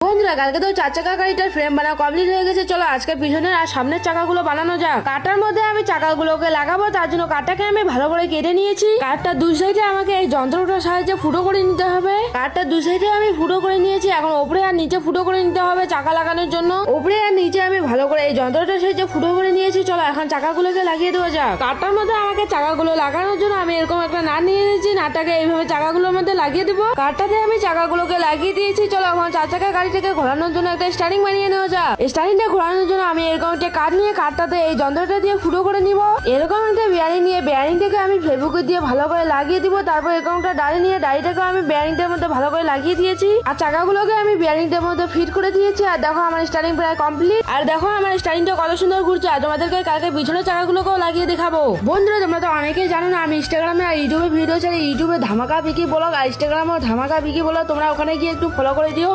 বন্ধুরা কালকে তো 4 চাকা গাড়িটার ফ্রেম বানানো কমপ্লিট হয়ে গেছে। চলো আজকে পিছনের আর সামনের চাকাগুলো বানানো যাক। কাটার মধ্যে আমি চাকাগুলোকে লাগাবো, তার জন্য কাটাকে আমি ভালো করে কেটে নিয়েছি। কাঠটা দুই সাইডে আমাকে এই যন্ত্রটার সাহায্যে ফুটো করে নিতে হবে। কাঠটা দুই সাইডে আমি ফুটো করে নিয়েছি। এখন উপরে আর নিচে ফুটো করে নিতে হবে চাকা লাগানোর জন্য। উপরে আর নিচে আমি ভালো করে এই যন্ত্রটার সাহায্যে ফুটো করে নিয়েছি। চলো এখন চাকাগুলোকে লাগিয়ে দেওয়া যাক। কাটার মধ্যে আমাকে চাকাগুলো লাগানোর জন্য আমি এরকম একটা নাট নিয়ে নিয়েছি। নাটটাকে এইভাবে চাকাগুলোর মধ্যে লাগিয়ে দেবো। কাঠটাতে আমি চাকাগুলোকে লাগিয়ে দিয়েছি। চলো এখন 4 চাকা গাড়িটাকে ঘোরানোর জন্য একটা স্টারিং বানিয়ে নেওয়া যাক। স্টারিংটা ঘোরানোর জন্য আমি এরকম একটা কাঠ নিয়ে কাঠটাতে এই যন্ত্রটা দিয়ে ফুটো করে নিব। এরকম একটা বেয়ারিং নিয়ে বেয়ারিংটাকে আমি ফেভিকুইক দিয়ে ভালো করে লাগিয়ে দিব। তারপর এরকম একটা ডাড়ি নিয়ে ডাড়িটাকে আমি বেয়ারিংটার মধ্যে ভালো করে লাগিয়ে দিয়েছি। আর চাকাগুলোকে আমি বেয়ারিংটার মধ্যে ফিট করে দিয়েছি। আর দেখো আমার স্টারিং প্রায় কমপ্লিট। আর দেখো আমার স্টারিংটা কত সুন্দর ঘুরছে। আর তোমাদেরকে কালকে পিছনের চাকাগুলোকেও লাগিয়ে দেখাবো। বন্ধুরা তোমরা তো অনেকেই জানো না আমি ইনস্টাগ্রামে আর ইউটিউবে ভিডিও ছাড়ি। ইউটিউবে ধামাকা বিকি ব্লগ আর ইনস্টাগ্রামে ধামাকা বিকি ব্লগ। তোমরা ওখানে গিয়ে একটু ফলো করে দিও।